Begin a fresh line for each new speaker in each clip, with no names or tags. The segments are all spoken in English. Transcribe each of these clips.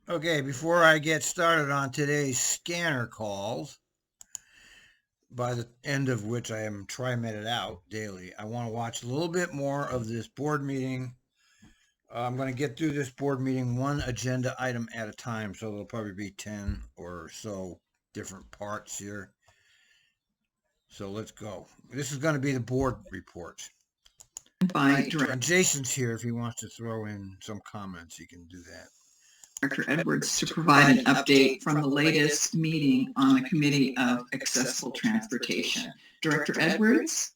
Okay, before I get started on today's scanner calls, by the end of which I am TRIMETed out daily, I want to watch a little bit more of this board meeting. I'm going to get through this board meeting one agenda item at a time, so there'll probably be 10 or so different parts here. So let's go. This is going to be the board reports. And Jason's here if he wants to throw in some comments, he can do that.
Director Edwards to provide an update from the latest meeting on the Committee of Accessible Transportation. Director Edwards?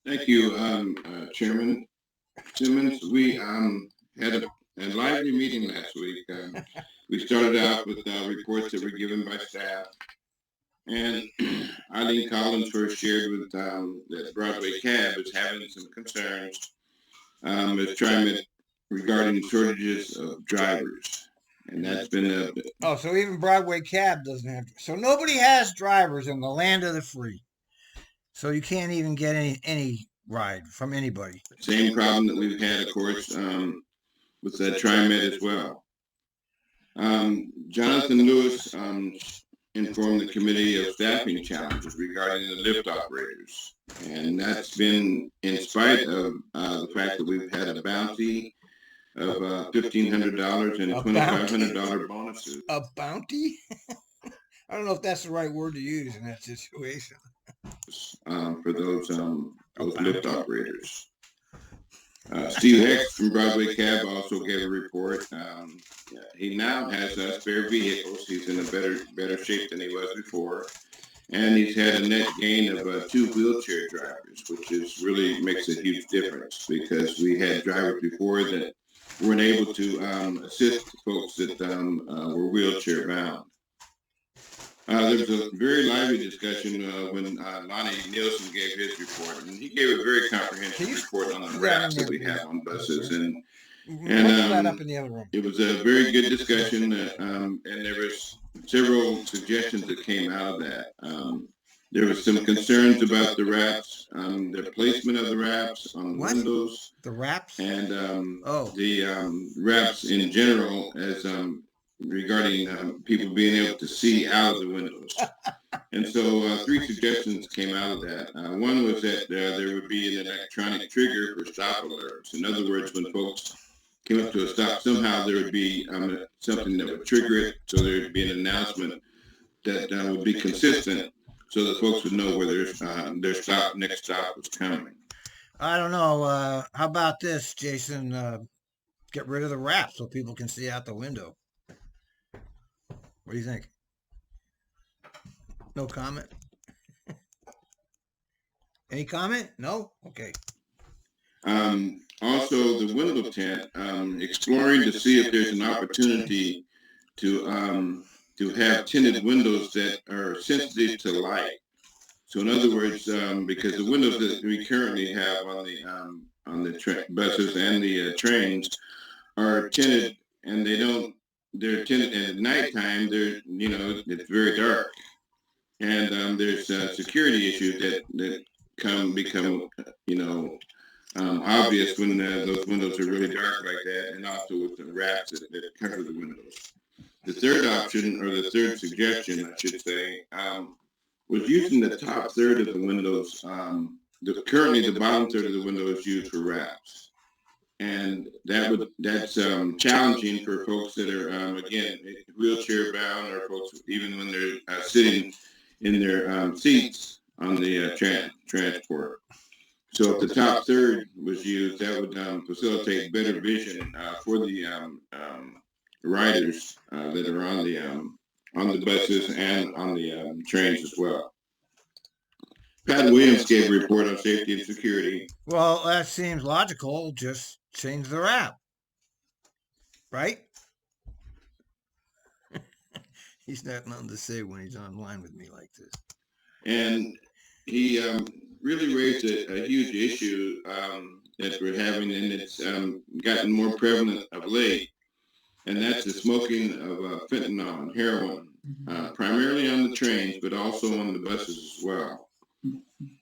Thank you, Chairman Simmons. We had a lively meeting last week. We started out with reports that were given by staff. And Eileen Collins first shared with that Broadway Cab is having some concerns with TRIMET regarding shortages of drivers. And that's been
so even Broadway Cab doesn't have. So nobody has drivers in the land of the free. So you can't even get any ride from anybody.
Same problem that we've had, of course, with the TRIMET as well. Jonathan Lewis informed the committee of staffing challenges regarding the lift operators. And that's been in spite of the fact that we've had a bounty of $1,500 and $2,500 bonuses.
A bounty? I don't know if that's the right word to use in that situation.
For those lift operators. Steve Hicks from Broadway Cab also gave a report. He now has spare vehicles. He's in a better shape than he was before. And he's had a net gain of 2 wheelchair drivers, which is really makes a huge difference because we had drivers before that weren't able to assist folks that were wheelchair bound. There was a very lively discussion when Lonnie Nielsen gave his report, and he gave a very comprehensive report on the wraps that we have on buses. And
that up in the other room.
It was a very good discussion, and there was several suggestions that came out of that. There was some concerns about the wraps, the placement of the wraps on the windows.
The wraps?
And the wraps in general as regarding people being able to see out of the windows. And so 3 suggestions came out of that. One was that there would be an electronic trigger for stop alerts. In other words, when folks came up to a stop, somehow there would be something that would trigger it, so there would be an announcement that would be consistent so that folks would know where their next stop was coming.
I don't know. How about this, Jason? Get rid of the wrap so people can see out the window. What do you think? No comment? Any comment? No? Okay.
Also, the window tent, exploring to see if there's an opportunity to have tinted windows that are sensitive to light. So in other words, because the windows that we currently have on the buses and the trains are tinted, and they're tinted, and at nighttime it's very dark, and there's security issues that become obvious when those windows are really dark like that, and also with the wraps that cover the windows. The third option, or the third suggestion, I should say, was using the top third of the windows. Currently, the bottom third of the window is used for wraps. And that's challenging for folks that are, again, wheelchair bound, or folks even when they're sitting in their seats on the transport. So if the top third was used, that would facilitate better vision for the riders that are on the buses and on the trains as well. Pat Williams gave a report on safety and security.
Well, that seems logical. Just change the wrap, right? He's got nothing to say when he's online with me like this.
And he really raised a huge issue that we're having, and it's gotten more prevalent of late, and that's the smoking of fentanyl and heroin, primarily on the trains, but also on the buses as well.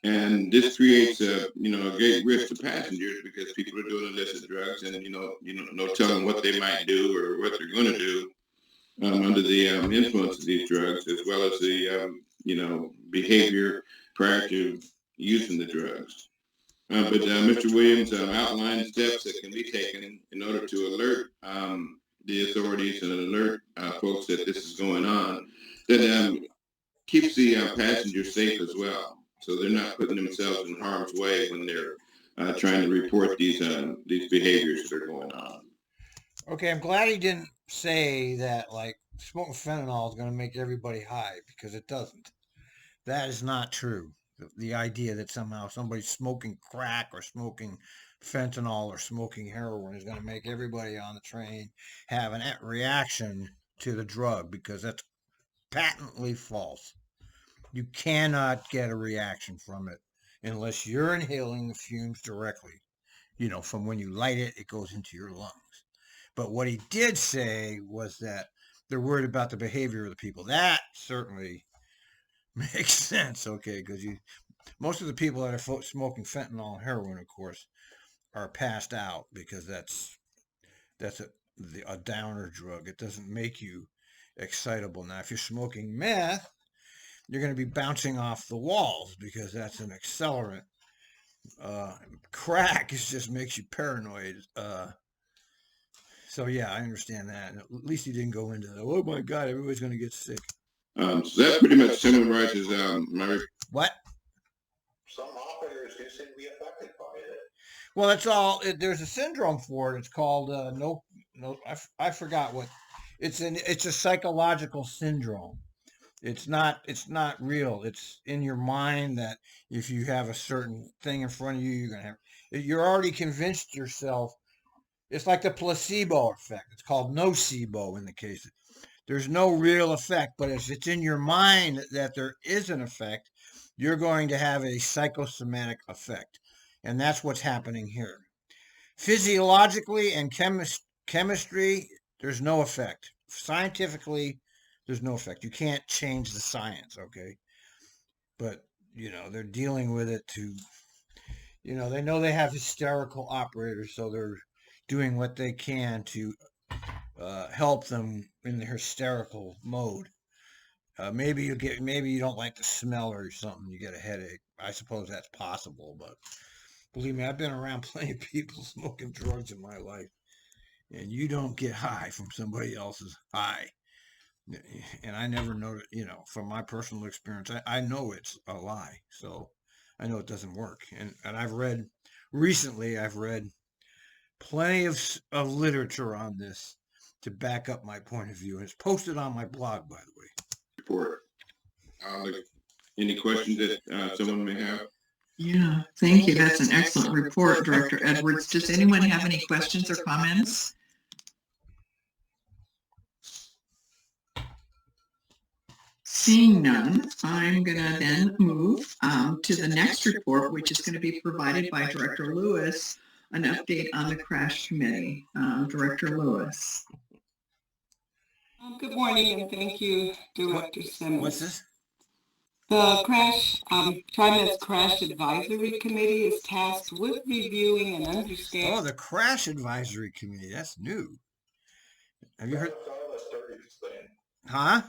And this creates a great risk to passengers because people are doing illicit drugs, and no telling what they might do or what they're going to do. under the influence of these drugs, as well as the behavior prior to using the drugs. But Mr. Williams outlined steps that can be taken in order to alert the authorities and alert folks that this is going on, that keeps the passengers safe as well, so they're not putting themselves in harm's way when they're trying to report these behaviors that are going on.
Okay, I'm glad he didn't say that like smoking fentanyl is going to make everybody high, because it doesn't. That is not true. The idea that somehow somebody smoking crack or smoking fentanyl or smoking heroin is going to make everybody on the train have a reaction to the drug, because that's patently false. You cannot get a reaction from it unless you're inhaling the fumes directly. From when you light it, it goes into your lungs. But what he did say was that they're worried about the behavior of the people. That certainly makes sense, okay, because most of the people that are smoking fentanyl and heroin, of course, are passed out, because that's a downer drug. It doesn't make you excitable. Now, if you're smoking meth, you're going to be bouncing off the walls, because that's an accelerant. Crack just makes you paranoid. So yeah, I understand that. At least he didn't go into the, oh my God, everybody's going to get sick.
So that pretty much summarizes my.
What?
Some operators do seem to be affected by it.
Well, that's all. There's a syndrome for it. It's called I forgot what. It's a psychological syndrome. It's not real. It's in your mind that if you have a certain thing in front of you, you're gonna have. You're already convinced yourself. It's like the placebo effect. It's called nocebo in the case. There's no real effect, but if it's in your mind that there is an effect, you're going to have a psychosomatic effect. And that's what's happening here. Physiologically and chemistry, there's no effect. Scientifically, there's no effect. You can't change the science, okay? But, they're dealing with it to, they know they have hysterical operators, so they're doing what they can to help them in the hysterical mode. Maybe you don't like the smell or something, you get a headache. I suppose that's possible, but believe me, I've been around plenty of people smoking drugs in my life, and you don't get high from somebody else's high. And I never know, from my personal experience, I know it's a lie, so I know it doesn't work. And I've read plenty of literature on this to back up my point of view. And it's posted on my blog, by the way.
Report. Any questions that someone may have?
Yeah, thank you. That's an excellent report, Director Edwards. Does anyone have any questions or comments? Seeing none, I'm going to then move to the next report, which is going to be provided by Director Lewis, an update on the crash committee. Director Lewis.
Good morning, and thank you, Director Simmons.
What's this?
The TRIMET's Crash Advisory Committee is tasked with reviewing and understanding.
Oh, the Crash Advisory Committee. That's new. Have you heard? Huh?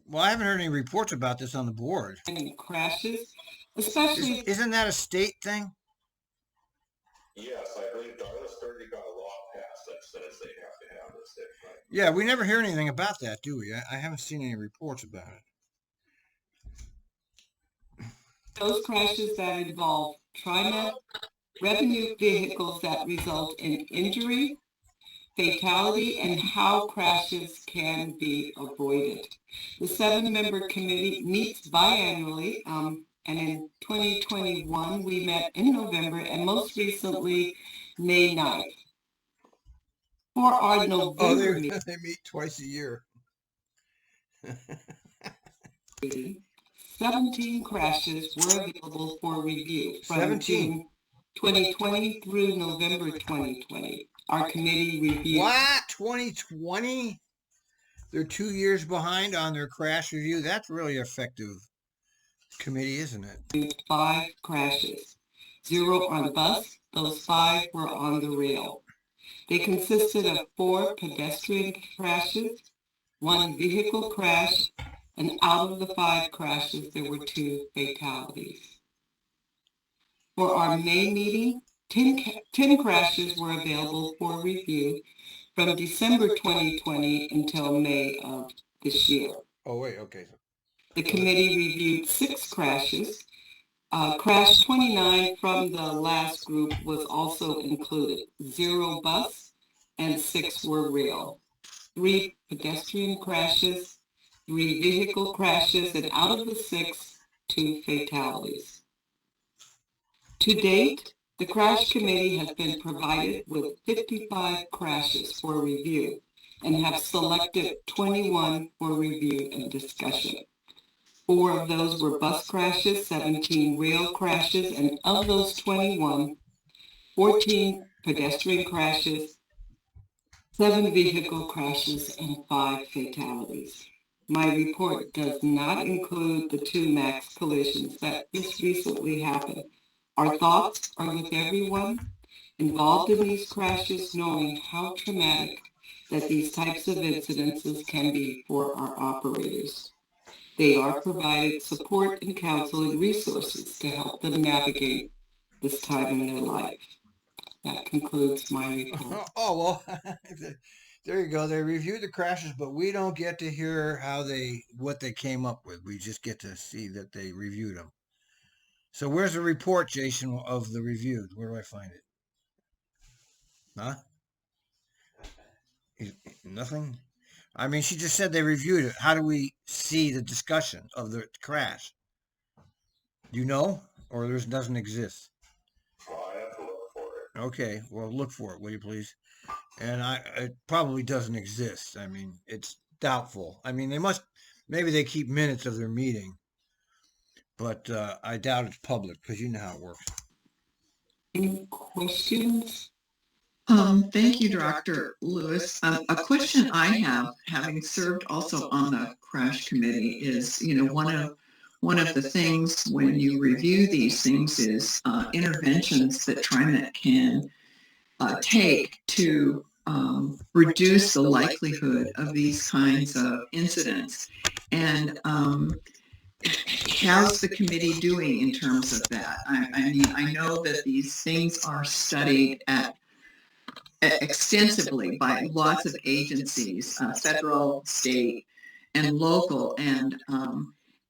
Well, I haven't heard any reports about this on the board.
Crashes, especially.
Isn't that a state thing?
Yes, I believe Darla's 30 got a law passed that says they have to have this. Right?
Yeah, we never hear anything about that, do we? I haven't seen any reports about it.
Those crashes that involve TRIMET, revenue vehicles that result in injury, fatality, and how crashes can be avoided. The 7-member committee meets biannually, and in 2021, we met in November, and most recently, May 9th. For our November meeting,
they meet twice a year.
17 crashes were available for review from June 2020 through November 2020. Our committee reviewed.
What? 2020? They're 2 years behind on their crash review. That's really effective committee, isn't it?
5 crashes, 0 on bus. Those 5 were on the rail. They consisted of 4 pedestrian crashes, 1 vehicle crash, and out of the 5 crashes, there were 2 fatalities. For our May meeting, 10 crashes were available for review from December 2020 until May of this year.
Oh, wait, okay.
The committee reviewed 6 crashes. Crash 29 from the last group was also included. 0 bus and 6 were rail. 3 pedestrian crashes, 3 vehicle crashes, and out of the 6, 2 fatalities. To date, the crash committee has been provided with 55 crashes for review and have selected 21 for review and discussion. 4 of those were bus crashes, 17 rail crashes, and of those 21, 14 pedestrian crashes, 7 vehicle crashes, and 5 fatalities. My report does not include the 2 max collisions that just recently happened. Our thoughts are with everyone involved in these crashes, knowing how traumatic that these types of incidences can be for our operators. They are provided support and counsel and resources to help them navigate this time in their life. That concludes my report.
Oh, well, there you go. They reviewed the crashes, but we don't get to hear what they came up with. We just get to see that they reviewed them. So where's the report, Jason, of the review? Where do I find it? Huh? Nothing? I mean, she just said they reviewed it. How do we see the discussion of the crash? Do you know? Or there doesn't exist?
Well, I have to look for it.
Okay, well, look for it, will you please? And it probably doesn't exist. I mean, it's doubtful. I mean, maybe they keep minutes of their meeting, but I doubt it's public because you know how it works.
Any questions?
Thank you, Dr. Lewis. A question I have, having served also on the crash committee, is, one of the things when you review these things is interventions that TRIMET can take to reduce the likelihood of these kinds of incidents. And how's the committee doing in terms of that? I mean, I know that these things are studied extensively by lots of agencies, federal, state, and local, and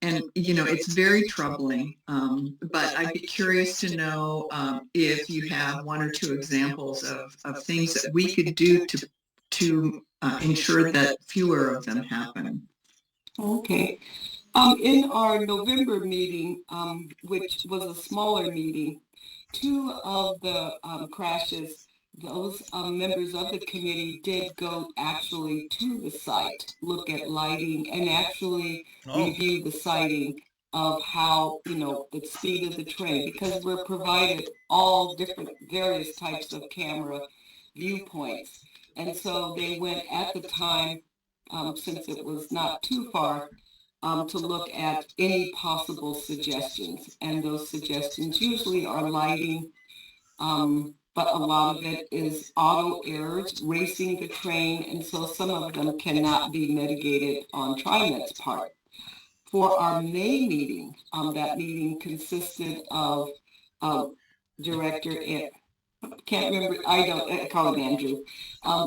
it's very troubling. But I'd be curious to know if you have 1 or 2 examples of things that we could do to ensure that fewer of them happen.
Okay. In our November meeting, which was a smaller meeting, 2 of the crashes, those members of the committee did go actually to the site, look at lighting, and actually review the sighting of how, the speed of the train, because we're provided all different various types of camera viewpoints. And so they went at the time, since it was not too far, to look at any possible suggestions. And those suggestions usually are lighting, but a lot of it is auto errors, racing the train, and so some of them cannot be mitigated on TRIMET's part. For our May meeting, that meeting consisted of Director, can't remember, I call him Andrew,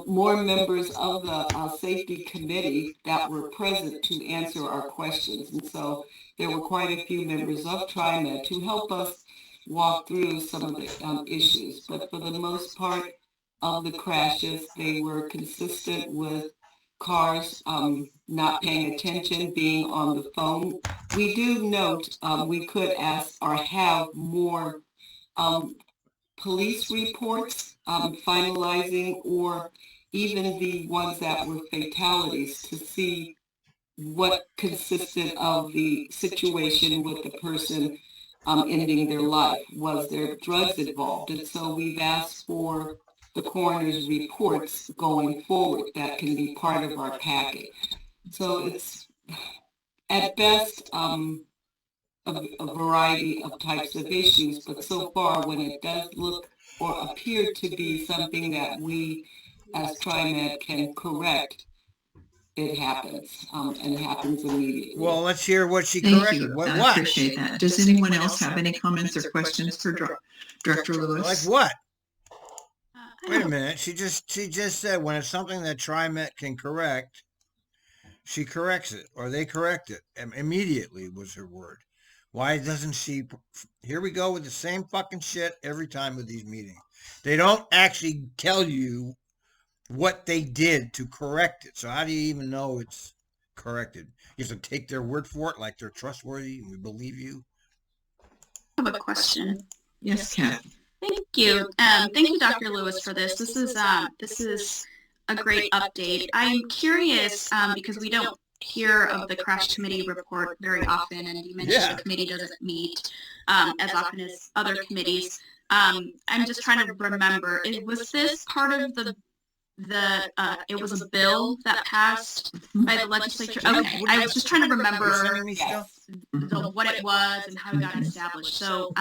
more members of the safety committee that were present to answer our questions. And so there were quite a few members of TRIMET to help us walk through some of the issues. But for the most part of the crashes, they were consistent with cars not paying attention, being on the phone. We do note we could ask or have more police reports finalizing, or even the ones that were fatalities, to see what consisted of the situation with the person ending their life. Was there drugs involved? And so we've asked for the coroner's reports going forward that can be part of our packet. So it's at best a variety of types of issues, but so far when it does look or appear to be something that we as TriMet can correct, it happens, and happens immediately.
Well, let's hear what she
Thank
corrected.
you.
What?
I
What?
appreciate that. Does anyone else have any comments or questions for Director Lewis?
Like what? Wait a minute. She just said when it's something that TriMet can correct, she corrects it, or they correct it immediately. Was her word. Why doesn't she? Here we go with the same fucking shit every time with these meetings. They don't actually tell you what they did to correct it. So how do you even know it's corrected? You have to take their word for it, like they're trustworthy and we believe you.
I have a question.
Yes, Kathy.
Thank you. Thank you, Dr. Lewis, for this. This is a great update. I'm curious because we don't hear of the crash committee report very often, and you mentioned the committee doesn't meet as often as other committees. I'm just trying to remember. Was this part of it was a bill that passed by the legislature? Okay, I was just trying to remember what it was and how it got established. So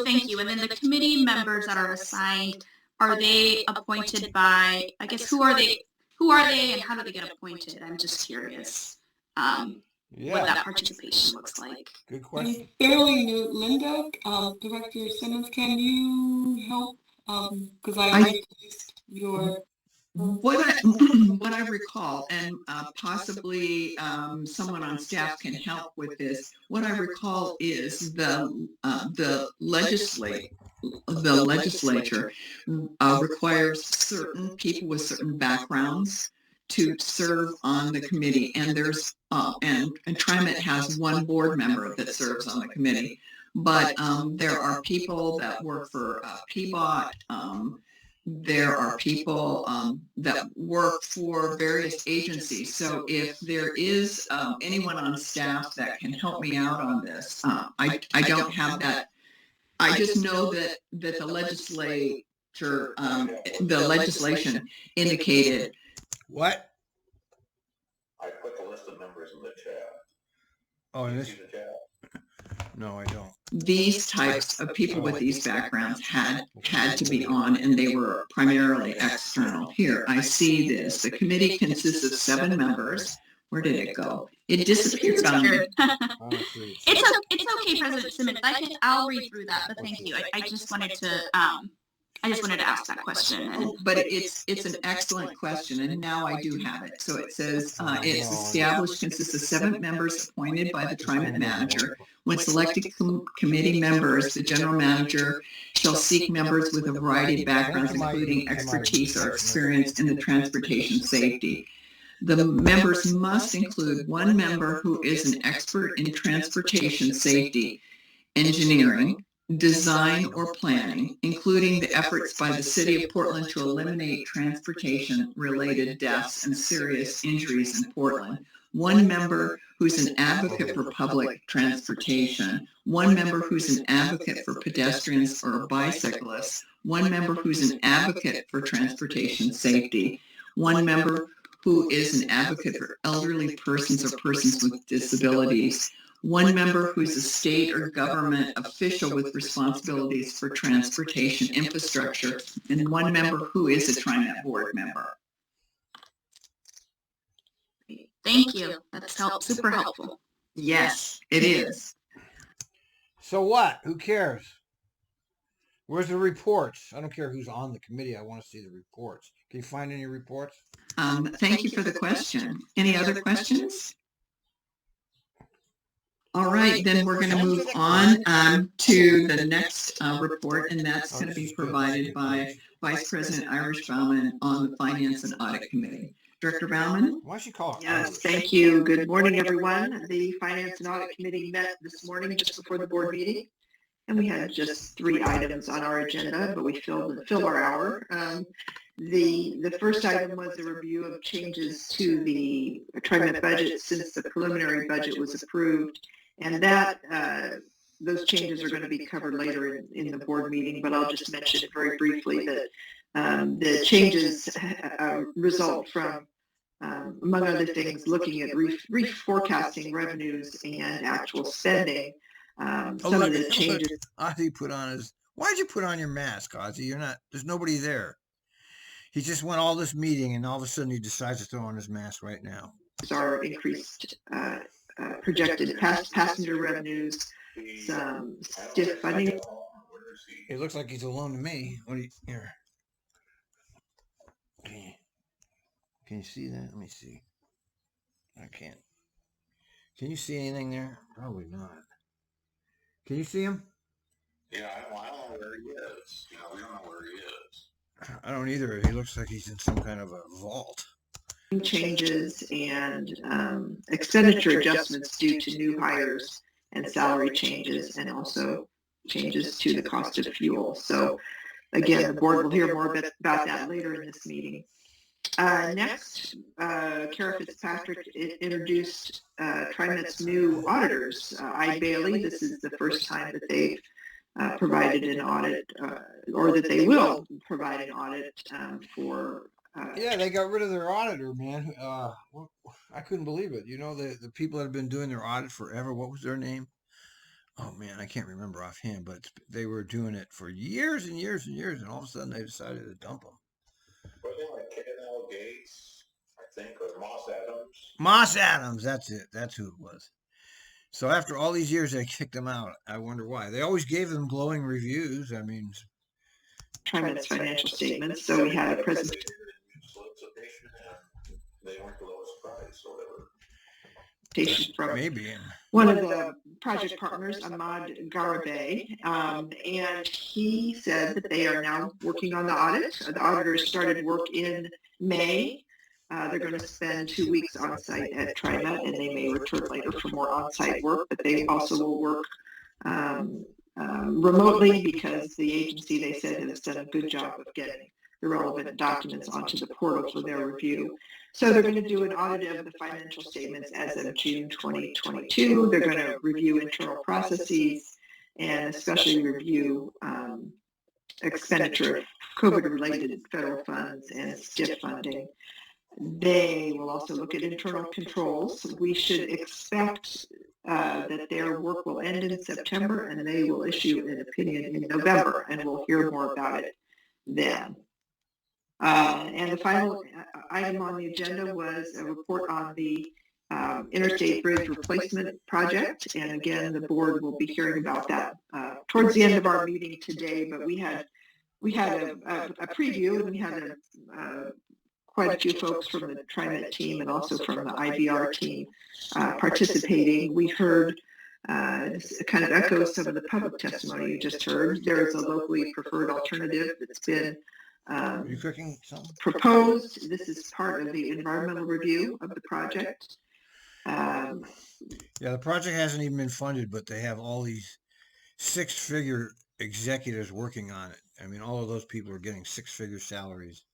thank you. And then the committee members that are assigned, are they appointed by, I guess, who are they and how do they get appointed? I'm just curious what that participation looks like.
Good question.
Fairly new. Linda, Director Simmons, can you help? Because I your...
What I recall, and possibly someone on staff can help with this. What I recall is the legislature requires certain people with certain backgrounds to serve on the committee, and there's and TriMet has one board member that serves on the committee, but there are people that work for PBOT. There are people that work for various agencies. So if there is anyone on staff that can help me out on this, I don't have that. I just know that the legislature, the legislation indicated.
What?
I put the list of members in the chat.
Oh, in
You
this?
see the chat?
No, I don't.
These types of people with these backgrounds had to be on, and they were primarily external. Here, I see this. The committee consists of 7 members. Where did it go? It disappeared on me.
It's okay, President Simmons. I'll read through that, but thank you. I just wanted to ask that question.
But it's an excellent question, and now I do have it. So it says it's established, consists of 7 members appointed by the TriMet manager. When selected committee members, the general manager shall seek members with a variety of backgrounds, including expertise or experience in the transportation safety. The members must include 1 member who is an expert in transportation safety, engineering, design or planning, including the efforts by the City of Portland to eliminate transportation-related deaths and serious injuries in Portland. 1 member who's an advocate for public transportation. 1 member who's an advocate for pedestrians or bicyclists. 1 member who's an advocate for transportation safety. 1 member who is an advocate for elderly persons or persons with disabilities. 1 member who's a state or government official with responsibilities for transportation infrastructure, and 1 member who is a TriMet board member.
Thank you. That's super helpful.
Yes, it is.
So what? Who cares? Where's the reports? I don't care who's on the committee. I want to see the reports. Can you find any reports?
Thank you for the question. Any other questions? All right, then we're going to move on to the next report, and that's going to be provided by Vice President Irish Bauman on the Finance and Audit Committee. Director Bauman?
Why should she call it?
Yes, thank you. Good morning, everyone. The Finance and Audit Committee met this morning just before the board meeting, and we had just 3 items on our agenda, but we filled our hour. The first item was a review of changes to the TriMet budget since the preliminary budget was approved, and that those changes are going to be covered later in the board meeting, but I'll just mention it very briefly that the changes result from, among other things, looking at reforecasting revenues and actual spending. Some of the changes.
Ozzy put on his Why'd you put on your mask, Ozzy? There's nobody there. He just went all this meeting and all of a sudden he decides to throw on his mask right now.
Our increased projected passenger revenues, some stiff funding.
It looks like he's alone to me. What do you here? Can you see that? Let me see. I can't. Can you see anything there? Probably not. Can you see him?
Yeah, I don't know where he is. You know, we don't know where he is.
I don't either. He looks like he's in some kind of a vault.
Changes and expenditure adjustments due to new hires and salary changes, and also changes to the cost of fuel. So again, the board will hear more about that later in this meeting. Next, Kara Fitzpatrick introduced TRIMET's new auditors, I. Bailey. This is the first time that they've provided an audit, or that they will provide an audit for.
Yeah, they got rid of their auditor, man. I couldn't believe it. You know, the people that have been doing their audit forever, what was their name? Oh, man, I can't remember offhand, but they were doing it for years and years and years, and all of a sudden they decided to dump them.
Wasn't it like K&L Gates, I think, or Moss Adams?
Moss Adams, that's it. That's who it was. So after all these years, they kicked them out. I wonder why. They always gave them glowing reviews. I mean,
TRIMET's financial statements. So we had a presentation.
They weren't the lowest price or whatever.
From
maybe
one of the project partners, Ahmad Garibay, and he said that they are now working on the audit. The auditors started work in May. They're going to spend 2 weeks on site at TRIMET, and they may return later for more on-site work, but they also will work remotely, because the agency, they said, has done a good job of getting the relevant documents onto the portal for their review. So they're going to do an audit of the financial statements as of June 2022. They're going to review internal processes and especially review expenditure of COVID-related federal funds and STIP funding. They will also look at internal controls. We should expect that their work will end in September, and they will issue an opinion in November, and we'll hear more about it then. And the final item on the agenda was a report on the Interstate Bridge Replacement Project. And again, the board will be hearing about that towards the end of our meeting today. But we had a preview, and we had quite a few folks from the TRIMET team and also from the IBR team participating. We heard kind of echoes some of the public testimony you just heard. There is a locally preferred alternative that's been
you cooking something?
Proposed. This is part of the environmental review of the project.
Yeah, the project hasn't even been funded, but they have all these six-figure executives working on it. I mean, all of those people are getting six-figure salaries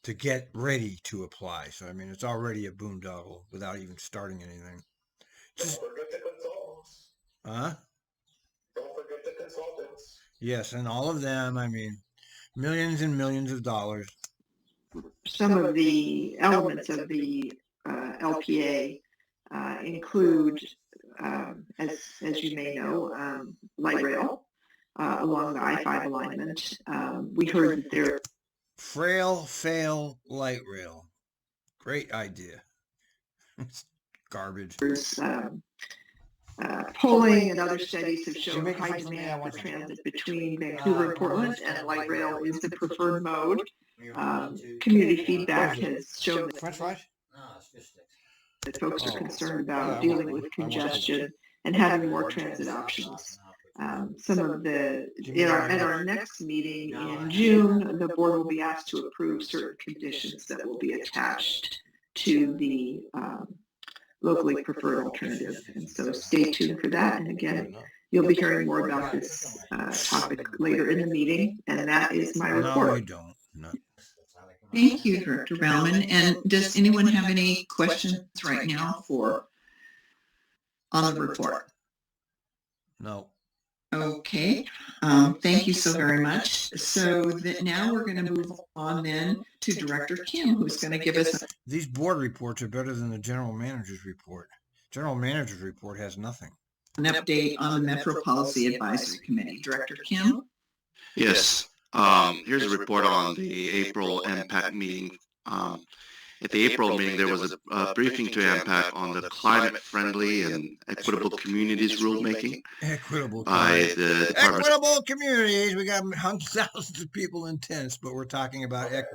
to get ready to apply. So, I mean, it's already a boondoggle without even starting anything.
Don't forget the consultants.
Huh?
Don't forget the consultants.
Yes, and all of them, I mean, millions and millions of dollars.
Some of the elements of the LPA include, as you may know, light rail along the I-5 alignment. We heard that there
fail light rail. Great idea. It's garbage.
There's polling and other studies have shown high demand for transit between Vancouver and Portland, and light rail is the preferred mode. Community feedback has shown
French fries?
that folks are concerned about dealing with congestion and having more transit options. Some of the, at our next meeting in June, the board will be asked to approve certain conditions that will be attached to the locally preferred alternative. And so stay tuned for that. And again, you'll be hearing more about this topic later in the meeting. And that is my report.
No, you don't. No.
Thank you, Director Bauman. And does anyone have any questions right now on the report?
No.
Okay. Thank you so very much. So that now we're going to move on then to Director Kim, who's going to give us
These board reports are better than the general manager's report. General manager's report has nothing.
an update on the Metro Policy Advisory Committee. Director Kim?
Yes. Here's a report on the April MPAC meeting. At the April meeting, there was a briefing to MPAC on the climate-friendly and equitable communities rulemaking
Equitable
by the Department.
Equitable communities. We got hundreds of thousands of people in tents, but we're talking about
I never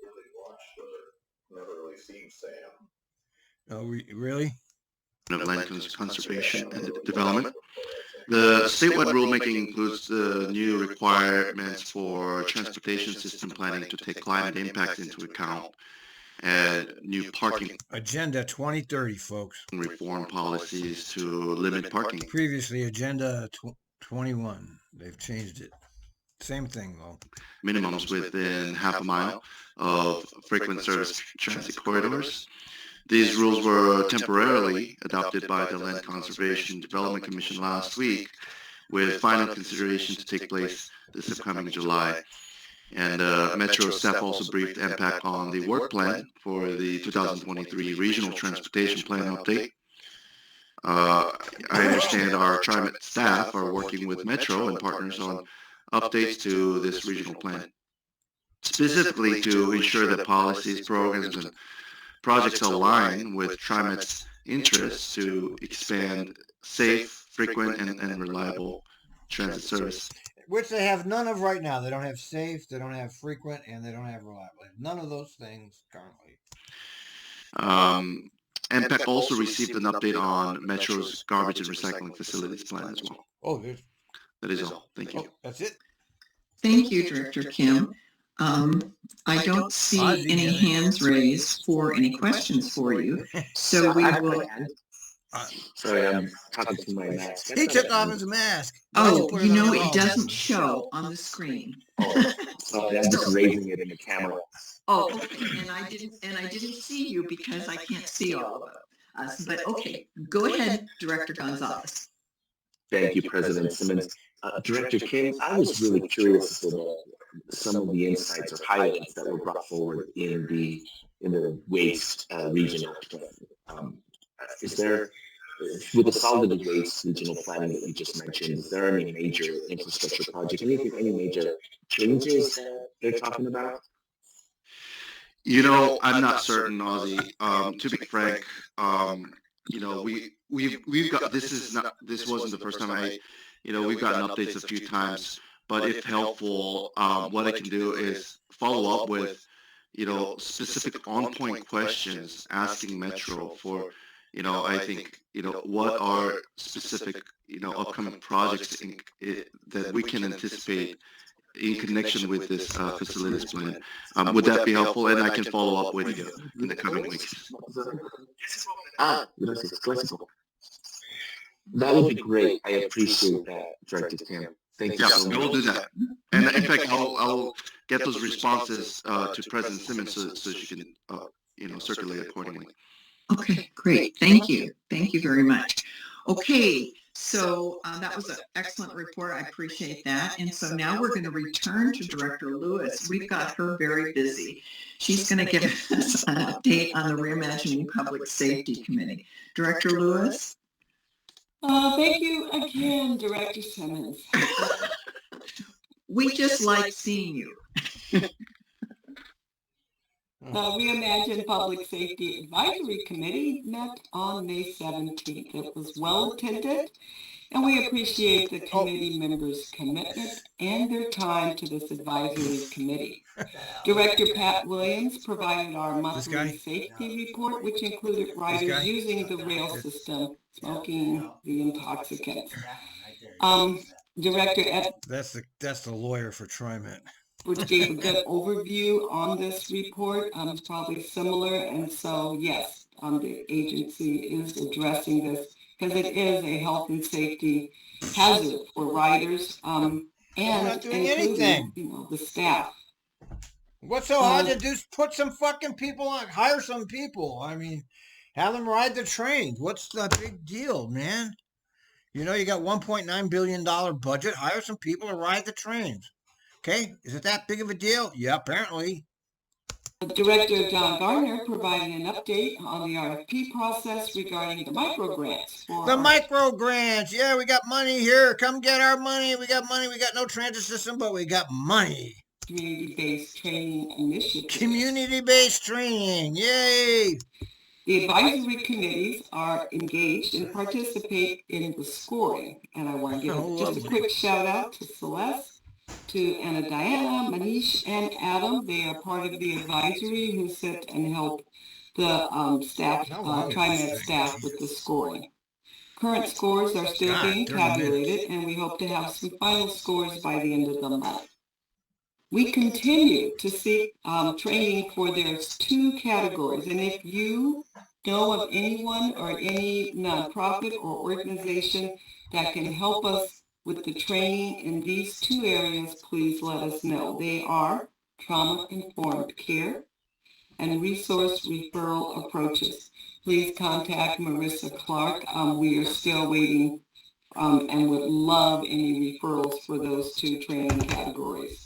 really watched or never really seen Sam.
Oh, really?
Of Land Conservation and Development. The statewide rulemaking includes the new requirements for transportation system planning to take climate impacts into account, and new parking
Agenda 2030, folks.
reform policies to limit parking.
Previously, Agenda 21. They've changed it. Same thing, though.
Minimums within half a mile of frequent service transit corridors. These rules were temporarily adopted by the Land Conservation Development Commission last week, with final consideration to take place this upcoming July. And Metro staff also briefed MPAC on the work plan for the 2023 Regional Transportation Plan update. I understand our TRIMET staff are working with Metro and partners on updates to this regional plan, specifically to ensure that policies, programs, and projects align with TRIMET's interests to expand safe, frequent, and reliable transit service.
Which they have none of right now. They don't have safe, they don't have frequent, and they don't have reliable. None of those things currently.
MPAC also received an update on Metro's garbage and recycling facilities plan as well.
Oh, there's.
That is all. Thank you.
Oh, that's it.
Thank you, Director Kim. I don't see any hands raised for any questions for you, so we will.
Sorry, I'm talking to my mask.
He took off his mask.
Oh, you know, it doesn't show on the screen.
Oh, sorry, I'm just raising it in the camera.
Oh, okay, and I didn't see you because I can't see all of us. But okay, go ahead, Director Gonzalez.
Thank you, President Simmons. Director Kim, I was really curious as to some of the insights or highlights that were brought forward in the waste regional plan. Is there, with the solid waste regional planning that you just mentioned, is there any major infrastructure project, any major changes that they're talking about?
You know, I'm not certain, Ozzy. To be frank, you know, we've got, this wasn't the first time we've gotten updates a few times, but if helpful, what I can do is follow up with, specific on-point questions, asking Metro for, I think, what are specific, upcoming projects that we can anticipate in connection with this facilities plan. Would that be helpful? And I can follow up with you in the coming weeks.
That would be great. I appreciate that, Director Kim. Thank you so much.
We'll do that. And in fact, I'll get those responses to President Simmons so she can, circulate accordingly.
Okay, great. Thank you. Thank you very much. Okay, so that was an excellent report. I appreciate that. And so now we're going to return to Director Lewis. We've got her very busy. She's going to give us an update on the Reimagining Public Safety Committee. Director Lewis?
Thank you again, Director Simmons.
We just like seeing you.
Reimagine Public Safety Advisory Committee met on May 17th. It was well attended, and we appreciate the committee members' commitment and their time to this advisory committee. Director Pat Williams provided our monthly safety report, which included riders using the rail system, smoking the intoxicants. Director Ed,
that's the lawyer for TRIMET,
which gave a good overview on this report. It's probably similar, and so yes, the agency is addressing this because it is a health and safety hazard for riders, and
not doing anything.
The staff.
What's so hard to do? Put some fucking people on, hire some people. I mean, have them ride the trains. What's the big deal, man? You got $1.9 billion budget. Hire some people to ride the trains. Okay, is it that big of a deal? Yeah, apparently.
Director John Gardner provided an update on the RFP process regarding the micro grants.
The micro grants. Yeah, we got money here. Come get our money. We got money. We got no transit system, but we got money.
Community-based training initiative.
Community-based training. Yay.
The advisory committees are engaged and participate in the scoring. And I want to give just a quick shout out to Celeste, to Anna Diana, Manish, and Adam. They are part of the advisory who sit and help the staff, TriMet staff with the scoring. Current scores are still being tabulated, and we hope to have some final scores by the end of the month. We continue to seek training for there's 2 categories, and if you know of anyone or any nonprofit or organization that can help us with the training in these 2 areas, please let us know. They are trauma-informed care and resource referral approaches. Please contact Marissa Clark. We are still waiting and would love any referrals for those 2 training categories.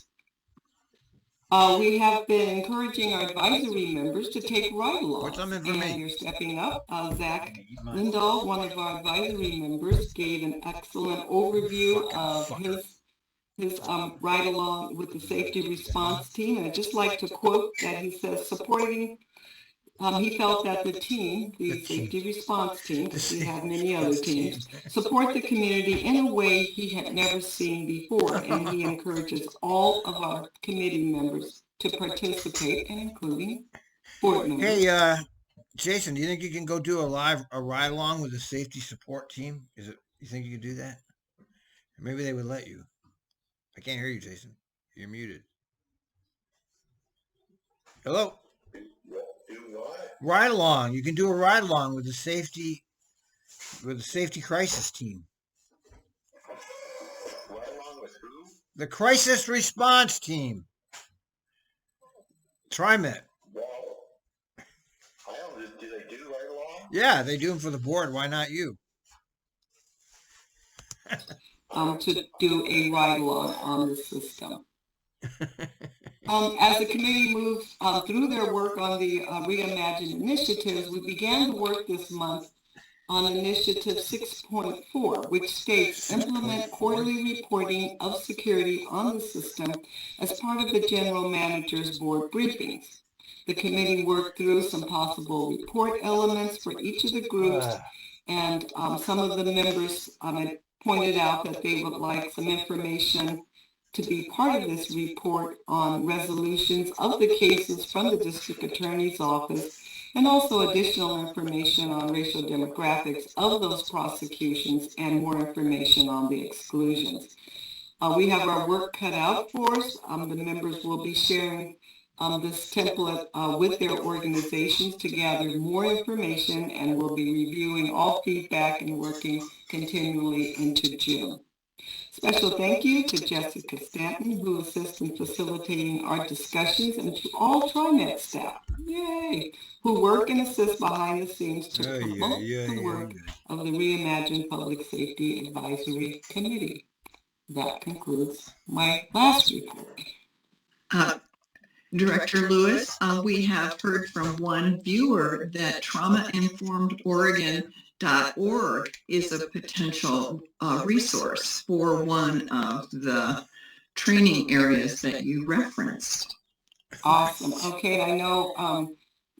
We have been encouraging our advisory members to take ride-alongs, and you're stepping up. Zach Lindahl, one of our advisory members, gave an excellent overview of his ride-along with the safety response team. And I'd just like to quote that he says, he felt that the team, the safety response team, because we have many other teams, support the community in a way he had never seen before. And he encourages all of our committee members to participate, and including board members.
Hey, Jason, do you think you can go do a ride along with the safety support team? You think you could do that? Maybe they would let you. I can't hear you, Jason. You're muted. Hello? Ride along. You can do a ride along with the safety crisis team.
Ride along with who?
The crisis response team. TriMet.
Wow. Do they do ride along?
Yeah, they do them for the board. Why not you?
To do a ride along on the system. As the committee moves through their work on the Reimagine initiatives, we began to work this month on Initiative 6.4, which states implement quarterly reporting of security on the system as part of the General Manager's board briefings. The committee worked through some possible report elements for each of the groups, and some of the members pointed out that they would like some information to be part of this report on resolutions of the cases from the district attorney's office, and also additional information on racial demographics of those prosecutions and more information on the exclusions. We have our work cut out for us. The members will be sharing this template with their organizations to gather more information, and we'll be reviewing all feedback and working continually into June. Special thank you to Jessica Stanton, who assists in facilitating our discussions, and to all TriMet staff, yay, who work and assist behind the scenes to promote the work of the Reimagine Public Safety Advisory Committee. That concludes my last report.
Director Lewis, we have heard from one viewer that trauma-informedoregon.org is a potential resource for one of the training areas that you referenced.
Awesome. Okay, I know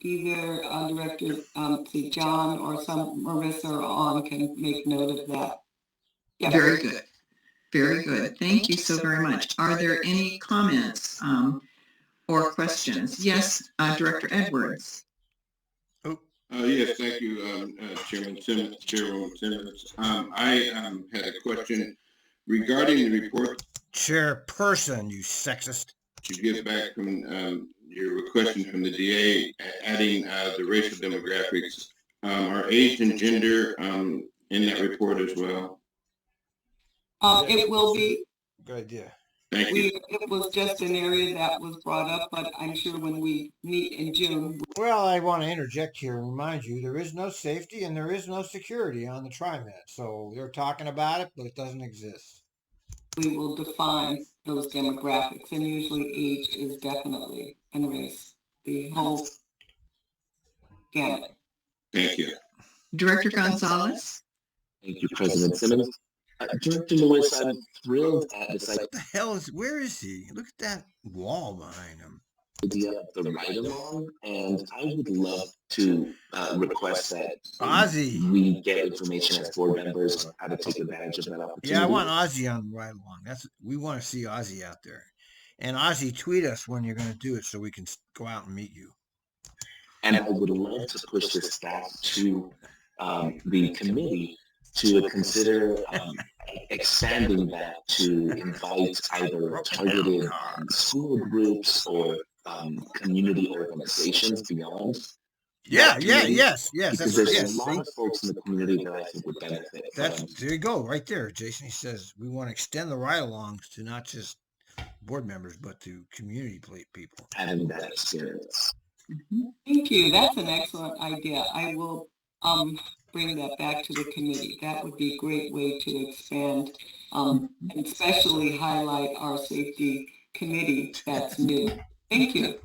either Director John or some Marissa or on can make note of that. Yeah.
Very good. Very good. Thank you so very much. Are there any comments or questions? Yes, Director Edwards.
Yes, thank you, Chairwoman Simmons. I had a question regarding the report.
Chairperson, you sexist.
To get back from your question from the DA, adding the racial demographics, are age and gender in that report as well?
It will be.
Good idea.
Thank you.
It was just an area that was brought up, but I'm sure when we meet in June.
Well, I want to interject here and remind you there is no safety and there is no security on the TriMet. So they're talking about it, but it doesn't exist.
We will define those demographics, and usually age is definitely and race. the whole gamut.
Thank you.
Director Gonzalez?
Thank you, President Simmons. Director Lewis, I'm thrilled at this
What the hell where is he? Look at that wall behind him.
idea of the ride-along, and I would love to request that
Ozzy.
we get information as board members on how to take advantage of that opportunity.
Yeah, I want Ozzy on the ride along. We want to see Ozzy out there. And Ozzy, tweet us when you're going to do it so we can go out and meet you.
And I would love to push this back to the committee to consider expanding that to invite either targeted school groups or community organizations beyond.
Yes.
Because there's a lot of folks in the community that I think would benefit.
There you go, right there. Jason, he says we want to extend the ride-alongs to not just board members, but to community people.
Having that experience.
Thank you. That's an excellent idea. I will bring that back to the committee. That would be a great way to expand and especially highlight our safety committee that's new. Thank you.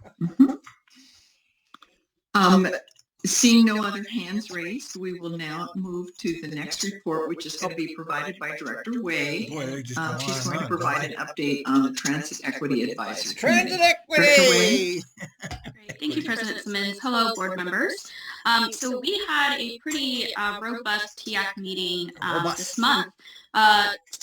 Seeing no other hands raised, we will now move to the next report, which is going to be provided by Director Way.
Boy, they just go
She's
on
going to
and on,
provide
don't
an update on the Transit Equity Advisory
Transit
Committee.
equity!
Great. Thank you, President Simmons. Hello, board members. So we had a pretty robust TIAC meeting this month.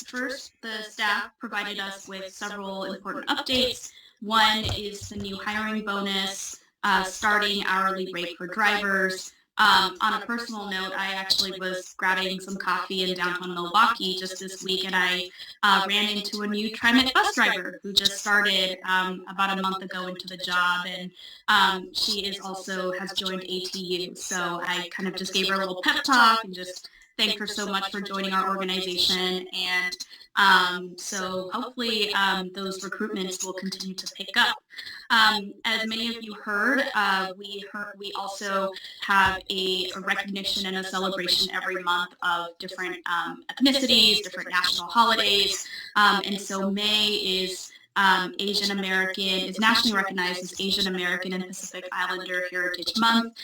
First, the staff provided us with several important updates. One is the new hiring bonus, starting hourly rate for drivers. On a personal note, I actually was grabbing some coffee in downtown Milwaukee just this week, and I ran into a new TRIMET bus driver who just started about a month ago into the job, and she has joined ATU. So I kind of just gave her a little pep talk and just thanked her so much for joining our organization. And so hopefully those recruitments will continue to pick up. As many of you heard, we also have a recognition and a celebration every month of different ethnicities, different national holidays. And so May is Asian American, is nationally recognized as Asian American and Pacific Islander Heritage Month.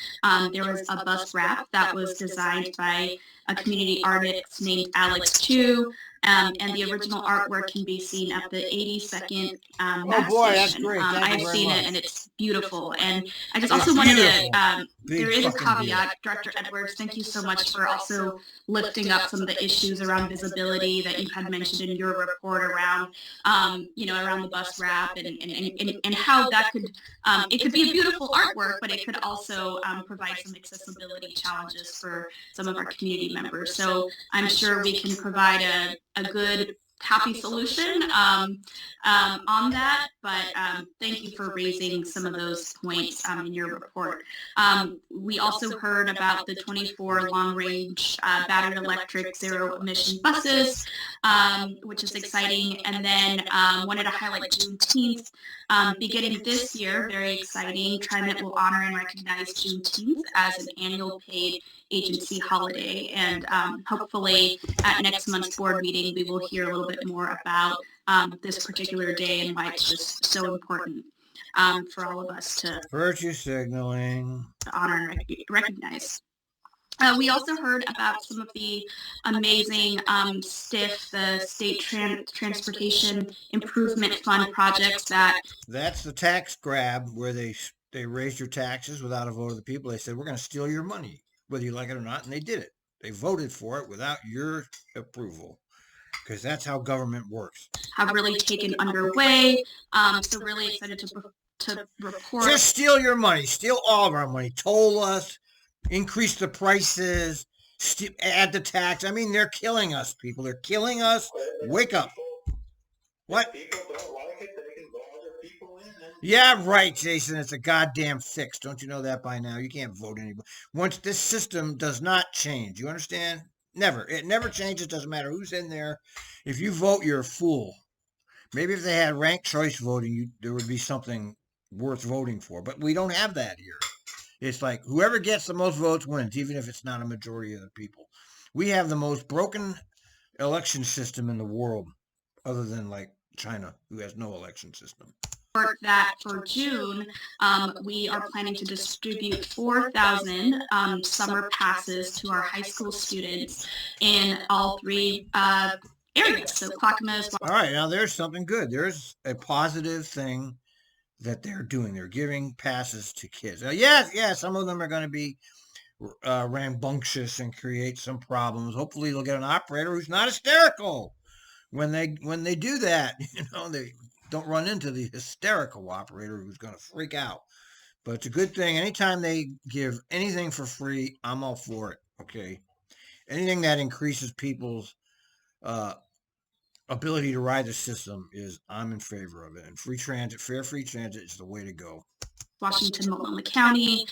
There was a bus wrap that was designed by a community artist named Alex Chu. And the original artwork can be seen at the 82nd Mass
that's
Station.
great. Thank you
I've
very
seen
much.
it, and it's beautiful. And I just
It's
also wanted
beautiful.
to,
Big
there is a
fucking deal.
caveat, Director Edwards, thank you so much for also lifting up some of the issues around visibility that you had mentioned in your report around, around the bus wrap and how that could, it could be a beautiful artwork, but it could also provide some accessibility challenges for some of our community members. So I'm sure we can provide a good, happy solution on that, but thank you for raising some of those points in your report. We also heard about the 24 long-range battery electric zero-emission buses, which is exciting, and then wanted to highlight Juneteenth. Beginning this year, very exciting, TRIMET will honor and recognize Juneteenth as an annual paid agency holiday, and hopefully at next month's board meeting we will hear a little bit more about this particular day and why it's just so important for all of us to
Virtue signaling.
honor and recognize. We also heard about some of the amazing STIF, the State Transportation Improvement Fund projects
That's the tax grab where they raised your taxes without a vote of the people. They said, we're going to steal your money, whether you like it or not. And they did it. They voted for it without your approval, because that's how government works.
have really taken underway. So really excited to report.
Just steal your money. Steal all of our money. Toll us. Increase the prices. Add the tax. I mean, they're killing us, people. They're killing us. Wake up. What?
People don't like it, they can vote other people in.
Yeah, right, Jason. It's a goddamn fix. Don't you know that by now? You can't vote anybody. Once this system does not change, you understand? Never. It never changes. Doesn't matter who's in there. If you vote, you're a fool. Maybe if they had ranked choice voting, there would be something worth voting for. But we don't have that here. It's like whoever gets the most votes wins, even if it's not a majority of the people. We have the most broken election system in the world, other than like China, who has no election system.
that for June, we are planning to distribute 4,000 summer passes to our high school students in all three areas. So Clackamas.
All right, now there's something good. There's a positive thing that they're doing. They're giving passes to kids. Now, yes, some of them are going to be rambunctious and create some problems. Hopefully, they'll get an operator who's not hysterical when they do that. They don't run into the hysterical operator who's going to freak out. But it's a good thing. Anytime they give anything for free, I'm all for it. Okay, anything that increases people's ability to ride the system I'm in favor of it. And free transit, fair free transit is the way to go.
Washington, Multnomah County.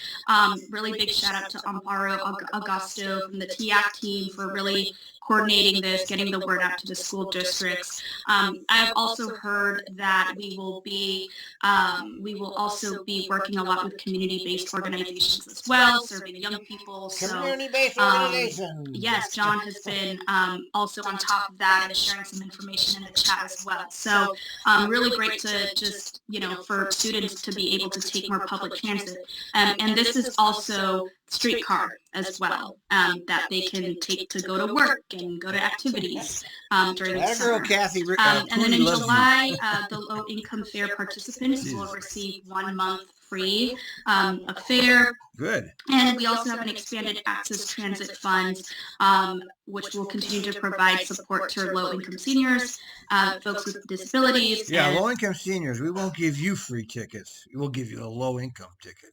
Really big shout out to Amparo Augusto from the TIAC team for really coordinating this, getting the word out to the school districts. I've also heard that we will also be working a lot with community-based organizations as well, serving young people.
Community-based organizations.
Yes, John has been also on top of that and sharing some information in the chat as well. So really great to just, for students to be able to take more public transit. And this is also streetcar as well, that they can take to go to work and go to activities during the summer.
Kathy,
and then in July, the low-income fare participants will receive 1 month free of fare.
Good.
And we also have an expanded access transit fund, which will continue to provide support to low-income seniors, folks with disabilities.
Yeah, low-income seniors, we won't give you free tickets. We'll give you a low-income ticket.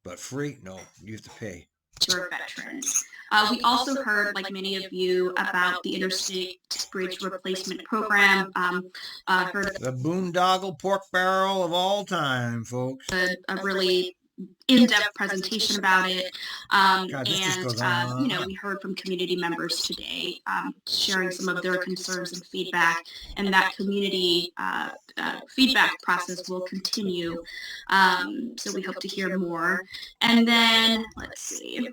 But free? No, you have to pay.
To veterans. We also heard, like many of you, about the Interstate Bridge Replacement Program. Heard
the boondoggle pork barrel of all time, folks.
A really in-depth presentation about it. We heard from community members today sharing some of their concerns and feedback, and that community feedback process will continue. So we hope to hear more. And then, let's see.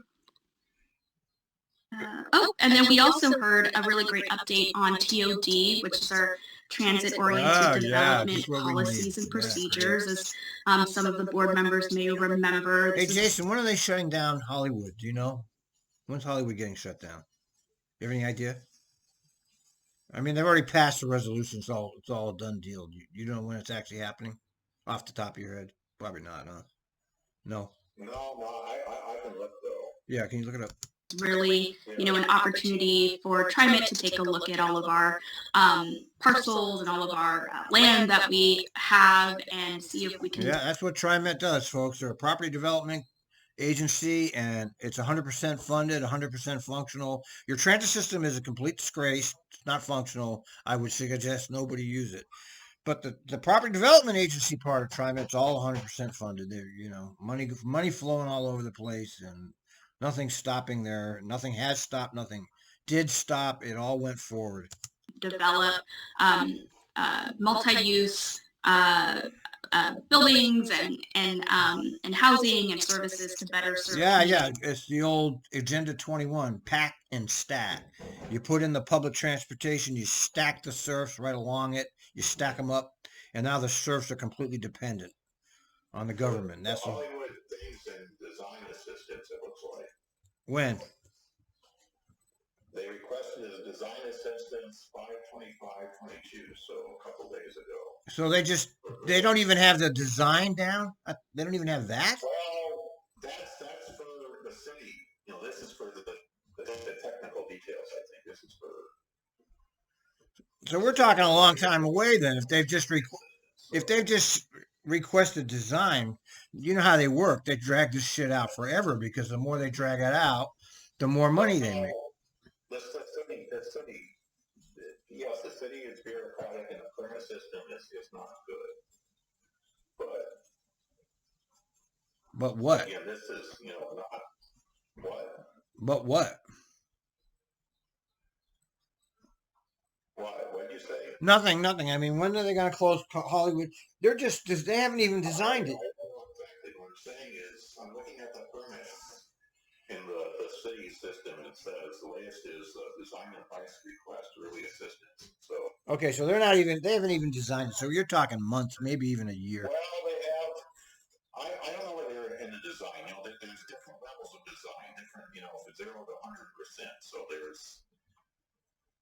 And then we also heard a really great update on TOD, which is our transit-oriented development policies and procedures, as some of the board members may remember.
Hey, Jason, when are they shutting down Hollywood? Do you know? When's Hollywood getting shut down? You have any idea? I mean, they've already passed the resolution. It's all a done deal. You know when it's actually happening? Off the top of your head? Probably not, huh? No?
No, I can look, though.
Yeah, can you look it up?
Really, an opportunity for TriMet to take a look at all of our parcels and all of our land that we have and see if we can.
Yeah, that's what TriMet does, folks. They're a property development agency, and it's 100% funded, 100% functional. Your transit system is a complete disgrace. It's not functional. I would suggest nobody use it. But the property development agency part of TriMet's all 100% funded. There, money flowing all over the place, and nothing's stopping there. Nothing has stopped. Nothing did stop. It all went forward.
Develop multi-use buildings and housing and services to better serve.
Yeah. It's the old Agenda 21, pack and stack. You put in the public transportation, you stack the serfs right along it, you stack them up, and now the serfs are completely dependent on the government. That's
Hollywood things and design assistance, it looks like.
When?
They requested a design assistance 5/25/22, so a couple days ago.
So they don't even have the design down? They don't even have that?
Well, that's for the city. This is for the technical details, I think. This is for.
So we're talking a long time away then. If they've just requested design, you know how they work. They drag this shit out forever because the more they drag it out, the more money they make.
The city is bureaucratic and the current system is not good.
But what?
Yeah, this is, not what?
But what?
What'd you say?
Nothing. I mean, when are they going to close Hollywood? They haven't even designed it.
I don't know exactly what I'm saying is, I'm looking at the permit in the city system, it says the latest is design and price request, early assistance. So.
Okay, so they haven't even designed it. So you're talking months, maybe even a year.
Well, they have, I don't know where they're in the design, there's different levels of design, different, from 0 to 100%. So there's,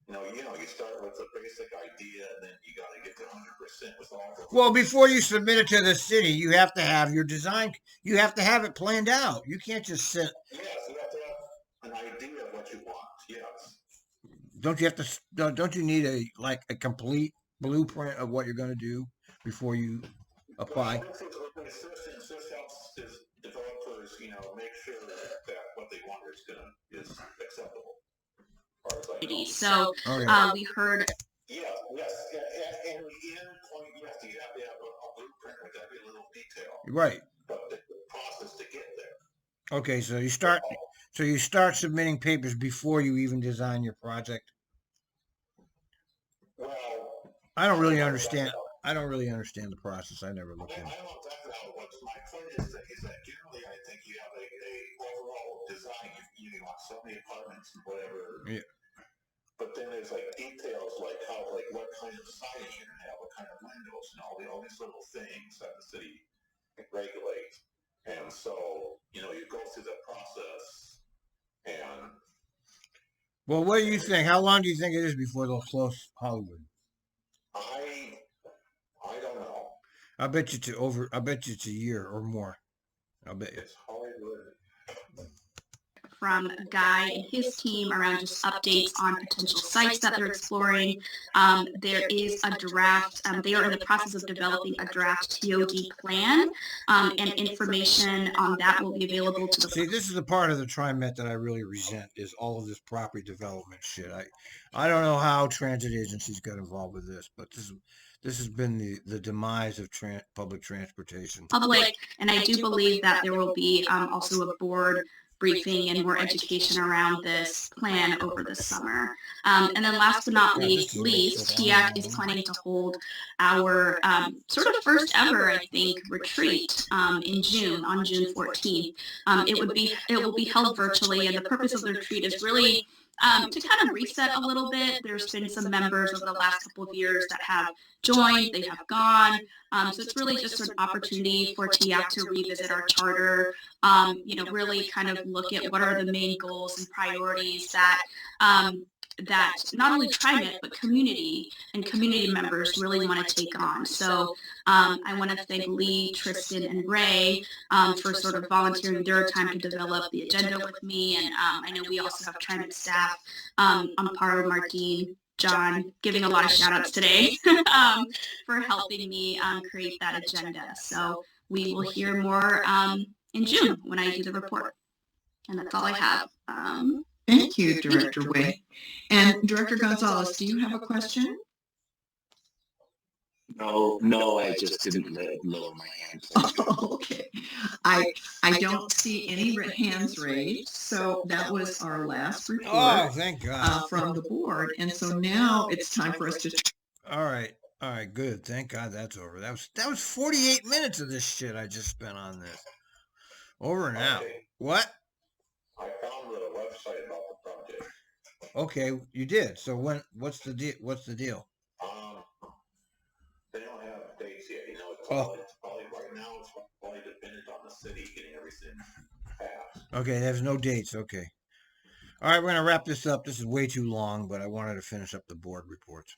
you start with a basic idea, and then you got to get to 100% with all the.
Well, before you submit it to the city, you have to have your design. You have to have it planned out. You can't just sit.
Yes, you have to have an idea of what you want. Yes.
Don't you have to? Don't you need a complete blueprint of what you're going to do before you apply?
Well, this helps developers, make sure that what they want is acceptable.
So we heard.
Yes, and the end point, yes, you have to have a blueprint with every little detail.
Right.
But the process to get there.
Okay, so you start submitting papers before you even design your project.
Well,
I don't really understand. I don't really understand the process. I never looked
I
at it.
don't know exactly how it works. My point is that generally, I think you have a overall design. You want so many apartments and whatever.
Yeah.
But then there's details like what kind of siding you're gonna have, what kind of windows, and all these little things that the city regulates. And so, you go through the process and.
Well, what do you think? How long do you think it is before they'll close Hollywood?
I don't know.
I bet you it's a year or more. I'll bet you.
It's Hollywood.
From Guy and his team around just updates on potential sites that they're exploring. There is a draft. They are in the process of developing a draft TOD plan, and information on that will be available to the.
See, this is the part of the TRIMET that I really resent is all of this property development shit. I don't know how transit agencies got involved with this, but this has been the demise of public transportation.
Public, and I do believe that there will be also a board briefing and more education around this plan over the summer. And then last but not least, TIAC is planning to hold our sort of first ever, I think, retreat in June, on June 14th. It will be held virtually, and the purpose of the retreat is really to kind of reset a little bit. There's been some members over the last couple of years that have joined, they have gone. So it's really just an opportunity for TIAC to revisit our charter, really kind of look at what are the main goals and priorities that not only TriMet, but community and community members really want to take on. So I want to thank Lee, Tristan, and Ray for sort of volunteering their time to develop the agenda with me. And I know we also have TriMet staff, Amparo, Martin, John, giving a lot of shout outs today for helping me create that agenda. So we will hear more in June when I do the report. And that's all I have.
Thank you, Director Way. And Director Gonzalez, do you have a question?
No, I just didn't lower my hand.
Oh, okay. I don't see any hands raised, so that was our last report.
Oh, thank God.
From the board, and so now it's time for us to.
All right, good. Thank God that's over. That was 48 minutes of this shit I just spent on this. Over and out. What?
I found the website about the project.
Okay, you did. So what's the deal?
They don't have dates yet. It's probably right now. It's probably dependent on the city getting everything passed.
Okay, there's no dates. Okay. All right, we're gonna wrap this up. This is way too long, but I wanted to finish up the board reports.